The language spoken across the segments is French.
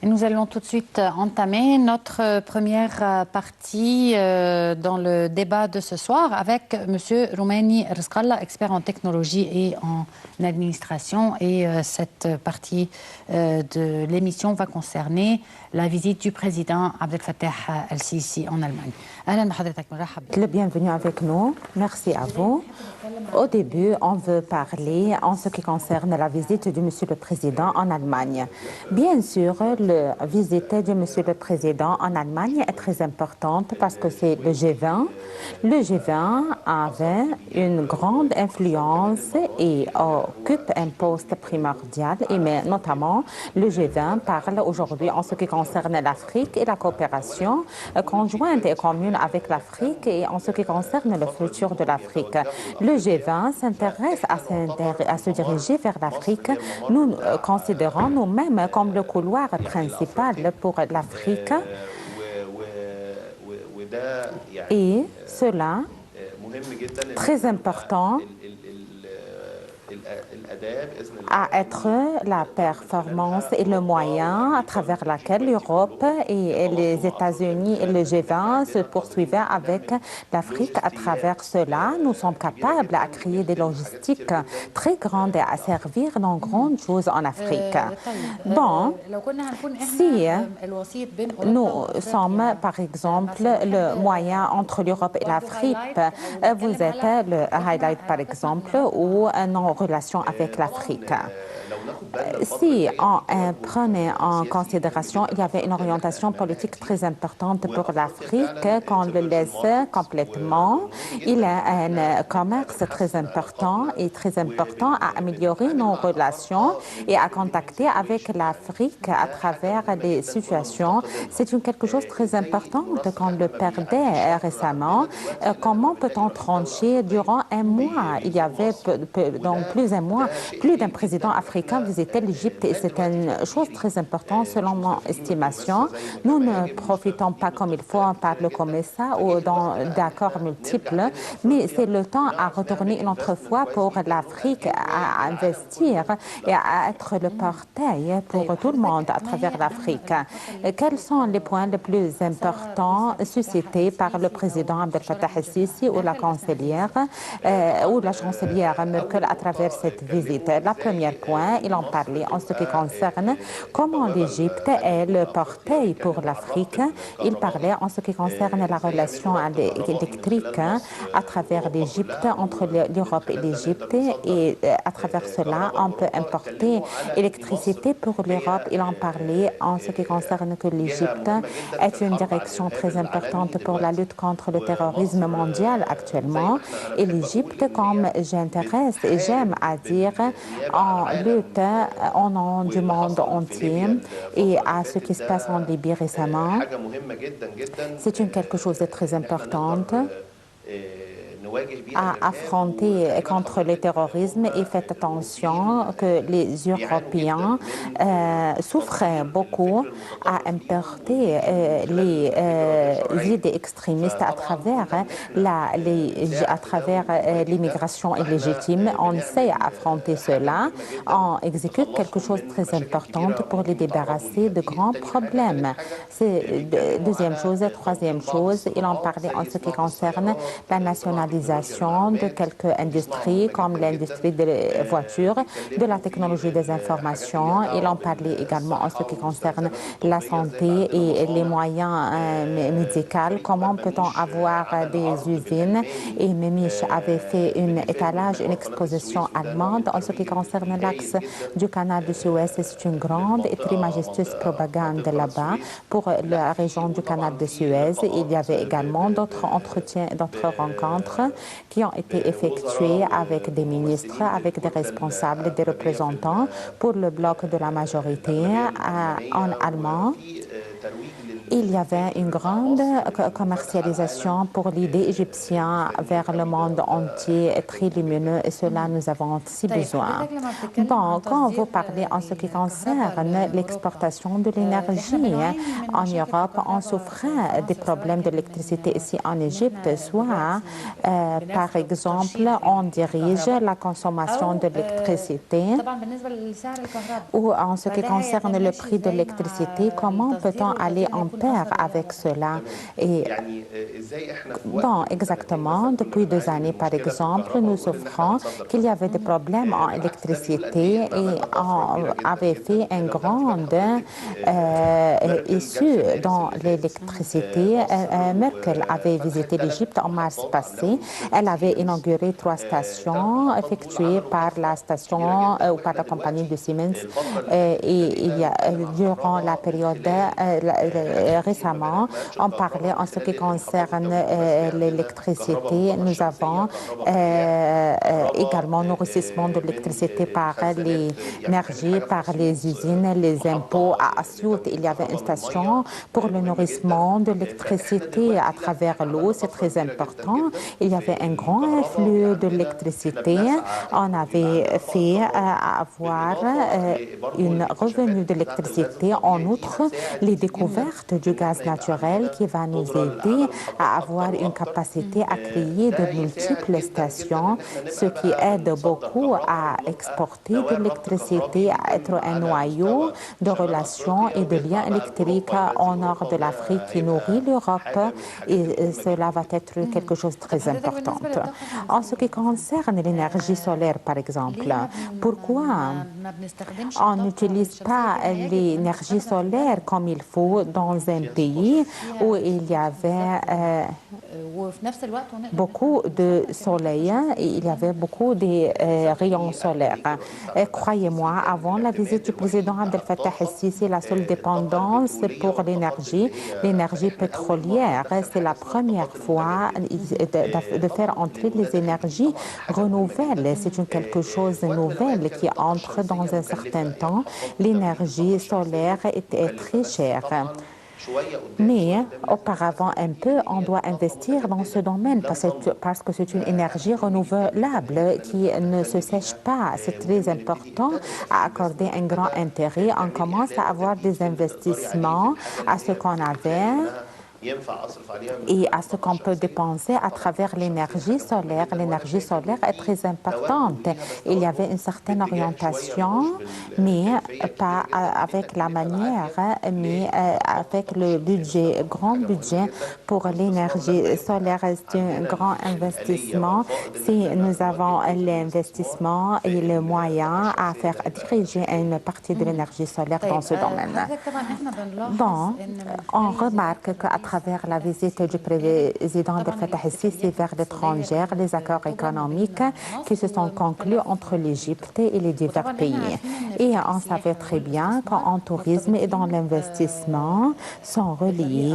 Et nous allons tout de suite entamer notre première partie dans le débat de ce soir avec M. Roumani Rizqallah, expert en technologie et en administration. Et cette partie de l'émission va concerner la visite du président Abdel Fattah el-Sisi en Allemagne. Le bienvenu avec nous. Merci à vous. Au début, on veut parler en ce qui concerne la visite du Monsieur le Président en Allemagne. Bien sûr, la visite du Monsieur le Président en Allemagne est très importante parce que c'est le G20. Le G20 avait une grande influence et occupe un poste primordial, et mais notamment le G20 parle aujourd'hui en ce qui concerne l'Afrique et la coopération conjointe et commune avec l'Afrique et en ce qui concerne le futur de l'Afrique. Le G20 s'intéresse à se diriger vers l'Afrique. Nous considérons nous-mêmes comme le couloir principal pour l'Afrique. Et cela, très important, à être la performance et le moyen à travers lequel l'Europe et les États-Unis et le G20 se poursuivaient avec l'Afrique. À travers cela, nous sommes capables à créer des logistiques très grandes et à servir dans grandes choses en Afrique. Bon, si nous sommes, par exemple, le moyen entre l'Europe et l'Afrique, vous êtes le highlight, par exemple, ou nos relations avec l'Afrique. Si on prenait en considération, il y avait une orientation politique très importante pour l'Afrique, qu'on le laisse complètement. Il y a un commerce très important à améliorer nos relations et à contacter avec l'Afrique à travers des situations. C'est quelque chose de très important qu'on le perdait récemment. Comment peut-on trancher durant un mois? Il y avait donc plus d'un président africain visitait l'Égypte et c'est une chose très importante selon mon estimation. Nous ne profitons pas comme il faut, on parle comme ça ou dans d'accords multiples, mais c'est le temps à retourner une autre fois pour l'Afrique à investir et à être le portail pour tout le monde à travers l'Afrique. Quels sont les points les plus importants suscités par le président Abdel Fattah el-Sisi ou la chancelière Merkel à travers cette visite? Le premier point, il en parlait en ce qui concerne comment l'Égypte est le portail pour l'Afrique. Il parlait en ce qui concerne la relation électrique à travers l'Égypte, entre l'Europe et l'Égypte, et à travers cela, on peut importer l'électricité pour l'Europe. Il en parlait en ce qui concerne que l'Égypte est une direction très importante pour la lutte contre le terrorisme mondial actuellement. Et l'Égypte, comme j'intéresse et j'aime à dire, en lutte au nom du monde entier et à ce qui se passe en Libye récemment. C'est quelque chose de très important à affronter contre le terrorisme et faites attention que les Européens souffrent beaucoup à importer les idées extrémistes à travers l'immigration illégitime. On sait affronter cela. On exécute quelque chose de très important pour les débarrasser de grands problèmes. C'est deuxième chose. Troisième chose, il en parlait en ce qui concerne la nationalisation de quelques industries comme l'industrie des voitures, de la technologie des informations. Il en parlait également en ce qui concerne la santé et les moyens médicaux. Comment peut-on avoir des usines? Et Mémich avait fait un étalage, une exposition allemande en ce qui concerne l'axe du canal de Suez. C'est une grande et très majestueuse propagande là-bas pour la région du canal de Suez. Il y avait également d'autres entretiens, d'autres rencontres qui ont été effectuées avec des ministres, avec des responsables, des représentants pour le bloc de la majorité en allemand. Il y avait une grande commercialisation pour l'idée égyptienne vers le monde entier, très lumineux, et cela nous avons si besoin. Bon, quand vous parlez en ce qui concerne l'exportation de l'énergie, en Europe, on souffrait des problèmes de l'électricité ici en Égypte, soit par exemple, on dirige la consommation de l'électricité ou en ce qui concerne le prix de l'électricité, comment peut-on aller en pair avec cela? Et bon, exactement, depuis 2 années, par exemple, nous souffrons qu'il y avait des problèmes en électricité et on avait fait une grande issue dans l'électricité. Merkel avait visité l'Égypte en mars passé. Elle avait inauguré 3 stations effectuées par la station ou par la compagnie de Siemens. Et durant la période récemment, on parlait en ce qui concerne l'électricité. Nous avons également nourrissement de l'électricité par l'énergie, par les usines, les impôts. À Asiout, il y avait une station pour le nourrissement de l'électricité à travers l'eau. C'est très important. Il y avait un grand flux de l'électricité. On avait fait avoir une revenu de l'électricité. En outre, les découvertes du gaz naturel qui va nous aider à avoir une capacité à créer de multiples stations, ce qui aide beaucoup à exporter de l'électricité, à être un noyau de relations et de liens électriques au nord de l'Afrique qui nourrit l'Europe, et cela va être quelque chose de très important. En ce qui concerne l'énergie solaire, par exemple, pourquoi on n'utilise pas l'énergie solaire comme il faut dans un pays où il y avait beaucoup de soleil et il y avait beaucoup de rayons solaires. Croyez-moi, avant la visite du président Abdel Fattah el-Sisi, la seule dépendance pour l'énergie pétrolière, c'est la première fois de faire entrer les énergies renouvelables. C'est quelque chose de nouvel qui entre dans un certain temps. L'énergie solaire était très chère. Mais auparavant un peu, on doit investir dans ce domaine parce que c'est une énergie renouvelable qui ne se sèche pas. C'est très important à accorder un grand intérêt. On commence à avoir des investissements à ce qu'on avait et à ce qu'on peut dépenser à travers l'énergie solaire. L'énergie solaire est très importante. Il y avait une certaine orientation, mais pas avec la manière, mais avec le budget, grand budget pour l'énergie solaire. C'est un grand investissement. Si nous avons l'investissement et les moyens à faire diriger une partie de l'énergie solaire dans ce domaine. Bon, on remarque qu'à travers la visite du président Abdel Fattah el-Sisi vers l'étranger, les accords économiques qui se sont conclus entre l'Égypte et les divers pays. Et on savait très bien qu'en tourisme et dans l'investissement sont reliés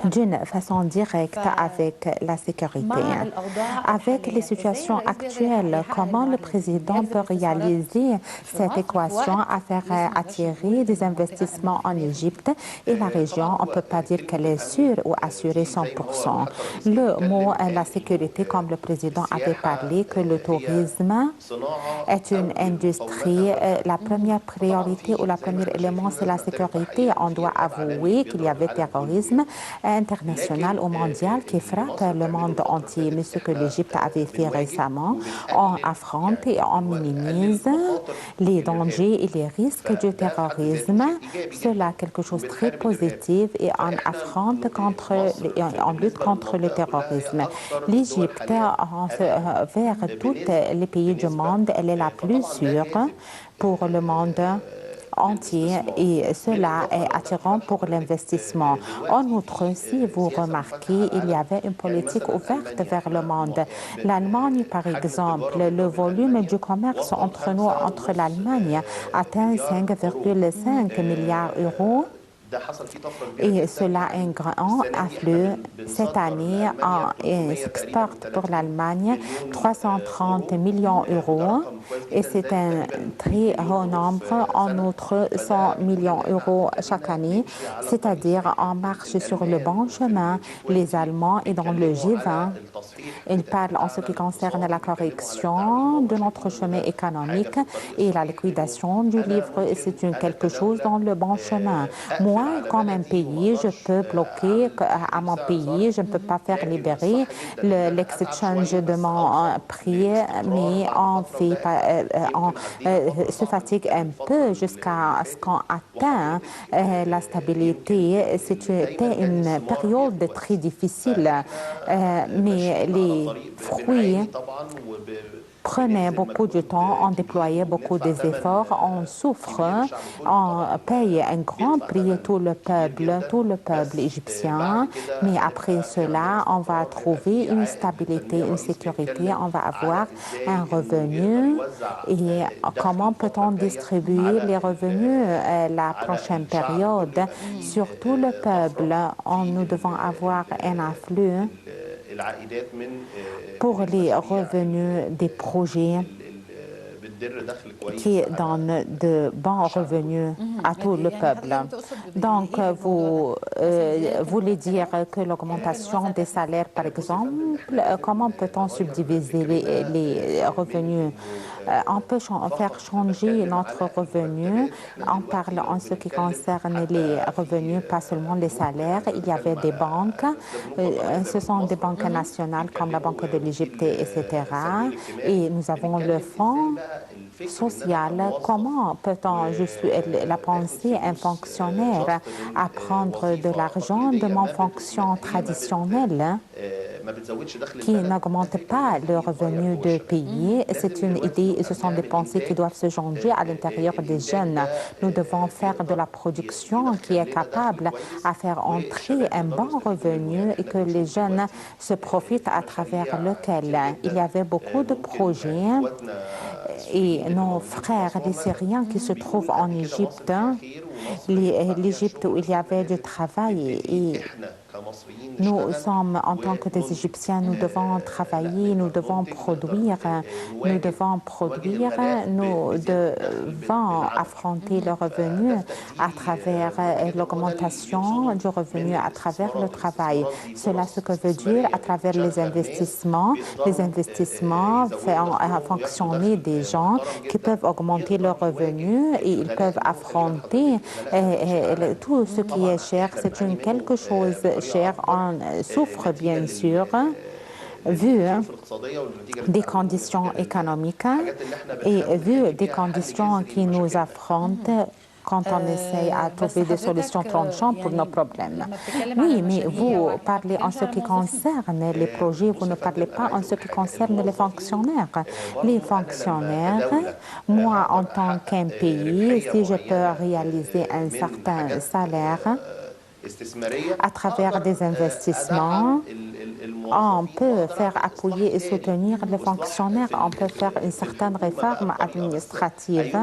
d'une façon directe avec la sécurité. Avec les situations actuelles, comment le président peut réaliser cette équation à faire attirer des investissements en Égypte et la région? On ne peut pas dire qu'elle est sûre ou assurée 100%. Le mot la sécurité, comme le président avait parlé, que le tourisme est une industrie. La première priorité ou le premier élément, c'est la sécurité. On doit avouer qu'il y avait terrorisme international ou mondial qui frappe le monde entier. Mais ce que l'Égypte avait fait récemment, on affronte et on minimise les dangers et les risques du terrorisme. Cela est quelque chose de très positif et on lutte contre le terrorisme. L'Égypte, vers tous les pays du monde, elle est la plus sûre pour le monde entier et cela est attirant pour l'investissement. En outre, si vous remarquez, il y avait une politique ouverte vers le monde. L'Allemagne, par exemple, le volume du commerce entre l'Allemagne atteint 5,5 milliards d'euros. Et cela a un grand afflux. Cette année, on exporte pour l'Allemagne 330 millions d'euros et c'est un très haut nombre, en outre 100 millions d'euros chaque année, c'est-à-dire on marche sur le bon chemin. Les Allemands et dans le G20, ils parlent en ce qui concerne la correction de notre chemin économique et la liquidation du livre, c'est quelque chose dans le bon chemin. Moi, comme un pays, je peux bloquer à mon pays, je ne peux pas faire libérer l'exchange de mon prix, mais on se fatigue un peu jusqu'à ce qu'on atteigne la stabilité. C'était une période très difficile, mais les fruits prenaient beaucoup de temps, on déployait beaucoup d'efforts, on souffre, on paye un grand prix, tout le peuple égyptien, mais après cela, on va trouver une stabilité, une sécurité, on va avoir un revenu et comment peut-on distribuer les revenus la prochaine période sur tout le peuple? Nous devons avoir un afflux pour les revenus des projets qui donnent de bons revenus à tout le peuple. Donc, vous voulez dire que l'augmentation des salaires, par exemple, comment peut-on subdiviser les revenus? On peut faire changer notre revenu. On parle en ce qui concerne les revenus, pas seulement les salaires. Il y avait des banques. Ce sont des banques nationales comme la Banque de l'Égypte, etc. Et nous avons le fonds social. Comment peut-on, je suis la pensée, un fonctionnaire à prendre de l'argent de mon fonction traditionnelle qui n'augmente pas le revenu de pays? C'est une idée et ce sont des pensées qui doivent se changer à l'intérieur des jeunes. Nous devons faire de la production qui est capable à faire entrer un bon revenu et que les jeunes se profitent à travers lequel il y avait beaucoup de projets et nos frères, les Syriens qui se trouvent en Égypte, l'Égypte où il y avait du travail et nous sommes, en tant que des Égyptiens, nous devons travailler, nous devons produire, nous devons affronter le revenu à travers l'augmentation du revenu, à travers le travail. Cela, ce que veut dire à travers les investissements. Les investissements font fonctionner des gens qui peuvent augmenter leur revenu et ils peuvent affronter tout ce qui est cher. C'est quelque chose cher. On souffre bien sûr vu des conditions économiques et vu des conditions qui nous affrontent quand on essaye à trouver des solutions tranchantes pour nos problèmes. Oui, mais vous parlez en ce qui concerne les projets, vous ne parlez pas en ce qui concerne les fonctionnaires. Les fonctionnaires, moi en tant qu'un pays, si je peux réaliser un certain salaire, à travers des investissements, on peut faire appuyer et soutenir les fonctionnaires, on peut faire une certaine réforme administrative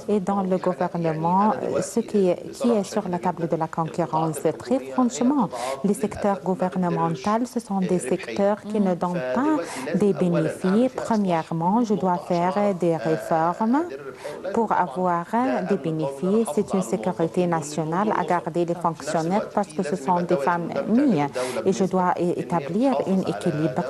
et dans le gouvernement, ce qui est sur la table de la concurrence. Très franchement, les secteurs gouvernementaux, ce sont des secteurs qui ne donnent pas des bénéfices. Premièrement, je dois faire des réformes pour avoir des bénéfices. C'est une sécurité nationale à garder les fonctionnaires parce que ce sont des familles et je dois établir un équilibre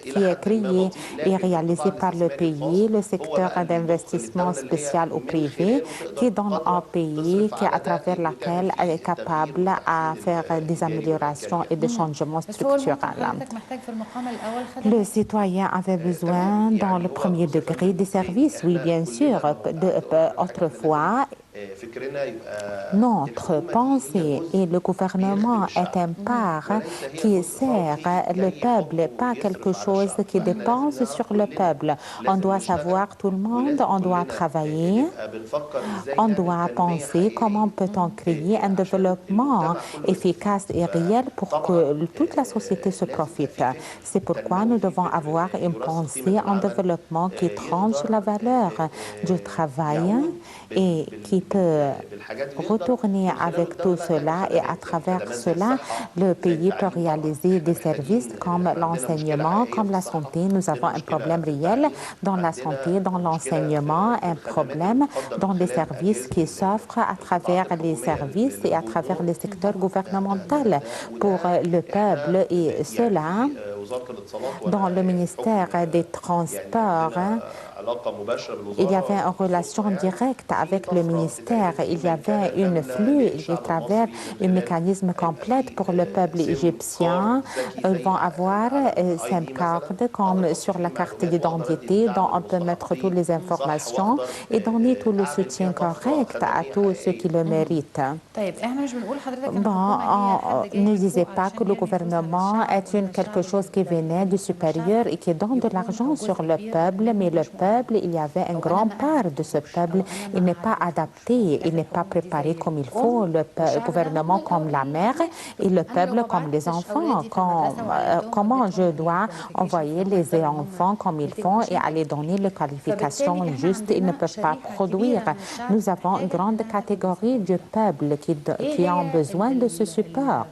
qui est créé et réalisé par le pays, le secteur d'investissement spécial ou privé qui donne un pays qui, à travers lequel elle est capable à faire des améliorations et des changements structurels. Le citoyen avait besoin dans le premier degré des services, oui bien sûr, autrefois. Notre pensée et le gouvernement est un part qui sert le peuple, pas quelque chose qui dépense sur le peuple. On doit savoir tout le monde, on doit travailler, on doit penser comment peut-on créer un développement efficace et réel pour que toute la société se profite. C'est pourquoi nous devons avoir une pensée en développement qui tranche la valeur du travail et qui peut retourner avec tout cela et à travers cela, le pays peut réaliser des services comme l'enseignement, comme la santé. Nous avons un problème réel dans la santé, dans l'enseignement, un problème dans les services qui s'offrent à travers les services et à travers les secteurs gouvernementaux pour le peuple. Et cela, dans le ministère des Transports, il y avait une relation directe avec le ministère. Il y avait une flux à travers un mécanisme complet pour le peuple égyptien. Ils vont avoir SIM card comme sur la carte d'identité dont on peut mettre toutes les informations et donner tout le soutien correct à tous ceux qui le méritent. Bon, on ne disait pas que le gouvernement est quelque chose qui venait du supérieur et qui donne de l'argent sur le peuple, mais le peuple, il y avait une grande part de ce peuple, il n'est pas adapté, il n'est pas préparé comme il faut, le gouvernement comme la mère et le peuple comme les enfants. Comment je dois envoyer les enfants comme ils font et aller donner les qualifications justes, ils ne peuvent pas produire. Nous avons une grande catégorie du peuple qui ont besoin de ce support.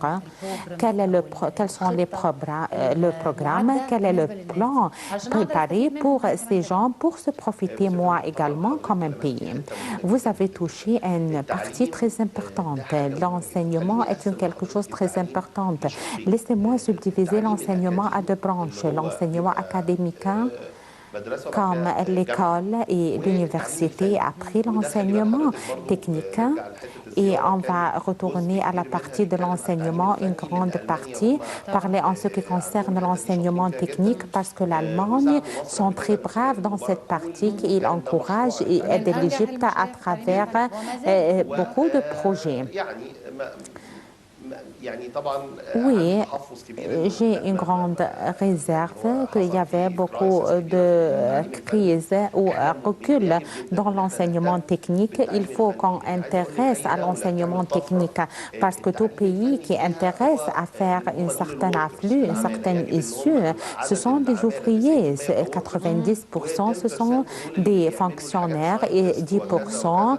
Quels sont le programme, quel est le plan préparé pour ces gens pour se profiter, moi également, comme un pays. Vous avez touché une partie très importante. L'enseignement est quelque chose de très important. Laissez-moi subdiviser l'enseignement à deux branches. L'enseignement académique, comme l'école et l'université, après l'enseignement technique. Et on va retourner à la partie de l'enseignement, une grande partie, parler en ce qui concerne l'enseignement technique, parce que l'Allemagne sont très braves dans cette partie, qu'ils encouragent et aident l'Égypte à travers beaucoup de projets. Oui, j'ai une grande réserve qu'il y avait beaucoup de crises ou recul dans l'enseignement technique. Il faut qu'on intéresse à l'enseignement technique parce que tout pays qui intéresse à faire un certain afflux, une certaine issue, ce sont des ouvriers. 90% ce sont des fonctionnaires et 10%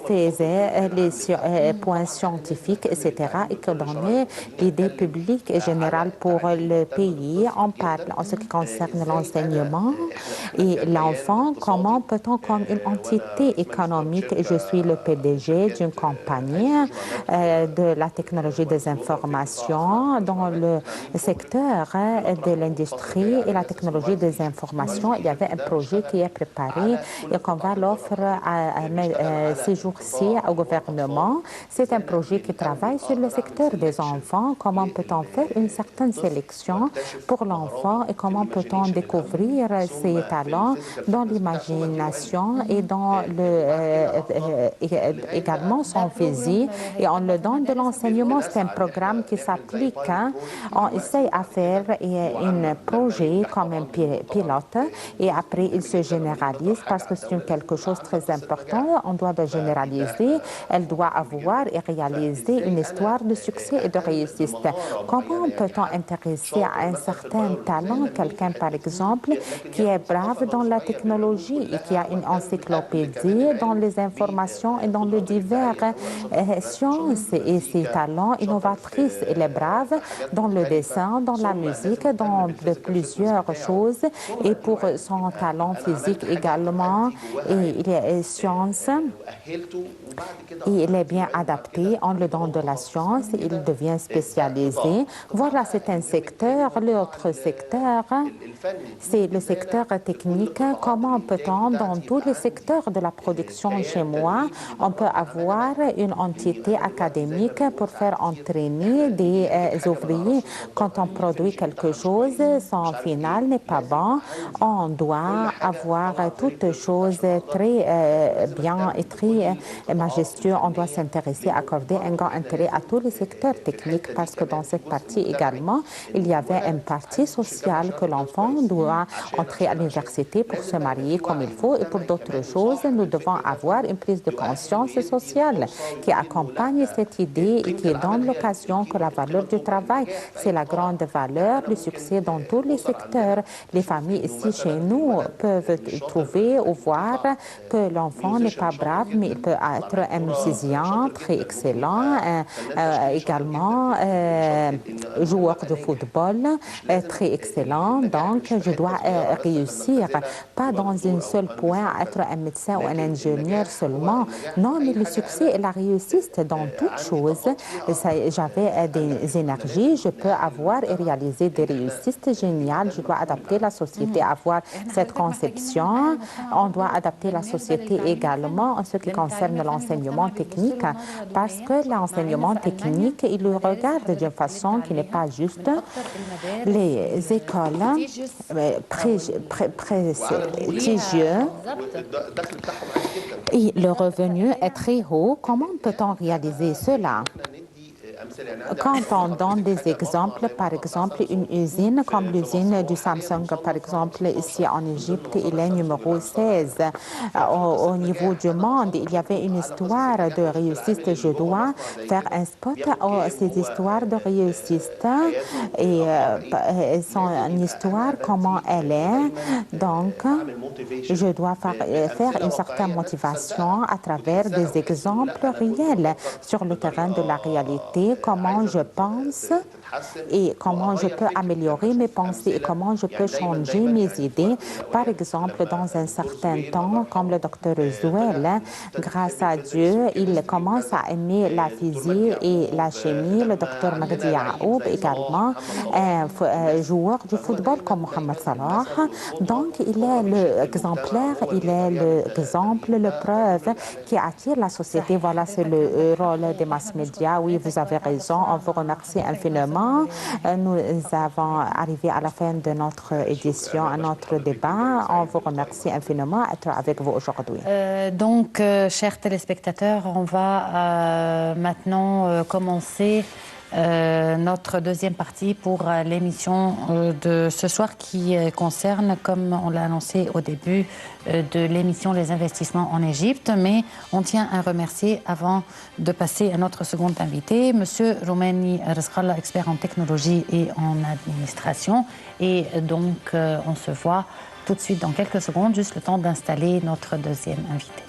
faisaient les points scientifiques, etc. et que donner l'idée publique et générale pour le pays. On parle en ce qui concerne l'enseignement et l'enfant, comment peut-on comme une entité économique, je suis le PDG d'une compagnie de la technologie des informations dans le secteur de l'industrie et la technologie des informations. Il y avait un projet qui est préparé et qu'on va l'offrir ces jours-ci au gouvernement. C'est un projet qui travaille sur le secteur des enfants, comment peut-on faire une certaine sélection pour l'enfant et comment peut-on découvrir ses talents dans l'imagination et dans également son physique. Et on le donne de l'enseignement, c'est un programme qui s'applique. On essaye à faire un projet comme un pilote et après il se généralise parce que c'est quelque chose de très important. On doit le généraliser. Elle doit avoir et réaliser une histoire de succès et de réussite. Comment peut-on intéresser à un certain talent, quelqu'un par exemple qui est brave dans la technologie et qui a une encyclopédie dans les informations et dans les diverses sciences et ses talents innovatrices. Il est brave dans le dessin, dans la musique, dans plusieurs choses et pour son talent physique également et il est science. Et il est bien adapté, on le donne de la science, il devient spécialisé. Voilà, c'est un secteur. L'autre secteur, c'est le secteur technique. Comment peut-on, dans tous les secteurs de la production chez moi, on peut avoir une entité académique pour faire entraîner des ouvriers. Quand on produit quelque chose, son final n'est pas bon. On doit avoir toutes choses très bien et très majestueuses. On doit s'intéresser, accorder un grand intérêt à tous les secteur technique parce que dans cette partie également, il y avait une partie sociale que l'enfant doit entrer à l'université pour se marier comme il faut et pour d'autres choses, nous devons avoir une prise de conscience sociale qui accompagne cette idée et qui donne l'occasion que la valeur du travail, c'est la grande valeur, le succès dans tous les secteurs. Les familles ici chez nous peuvent trouver ou voir que l'enfant n'est pas brave, mais il peut être un musicien très excellent, également joueur de football très excellent. Donc, je dois réussir, pas dans un seul point, à être un médecin ou un ingénieur seulement. Non, mais le succès et la réussite dans toutes choses. J'avais des énergies, je peux avoir et réaliser des réussites géniales. Je dois adapter la société, avoir cette conception. On doit adapter la société également en ce qui concerne l'enseignement technique, parce que l'enseignement technique, il le regarde d'une façon qui n'est pas juste. Les écoles prestigieuses et le revenu est très haut. Comment peut-on réaliser cela? Quand on donne des exemples, par exemple, une usine comme l'usine du Samsung, par exemple, ici en Égypte, il est numéro 16. Au niveau du monde, il y avait une histoire de réussite. Je dois faire un spot à ces histoires de réussite et son histoire, comment elle est. Donc, je dois faire une certaine motivation à travers des exemples réels sur le terrain de la réalité. Comment je pense et comment je peux améliorer mes pensées et comment je peux changer mes idées. Par exemple, dans un certain temps, comme le docteur Zouel, grâce à Dieu, il commence à aimer la physique et la chimie. Le docteur Magdi Yaoub également, un joueur du football comme Mohamed Salah. Donc, il est l'exemplaire, il est l'exemple, le preuve qui attire la société. Voilà, c'est le rôle des mass médias. Oui, vous avez raison. On vous remercie infiniment. Nous avons arrivé à la fin de notre édition, à notre débat. On vous remercie infiniment d'être avec vous aujourd'hui. Donc, chers téléspectateurs, on va maintenant commencer notre deuxième partie pour l'émission de ce soir qui concerne, comme on l'a annoncé au début de l'émission, les investissements en Égypte. Mais on tient à remercier, avant de passer à notre second invité, M. Roumani Rizkallah, expert en technologie et en administration. Et donc, on se voit tout de suite dans quelques secondes, juste le temps d'installer notre deuxième invité.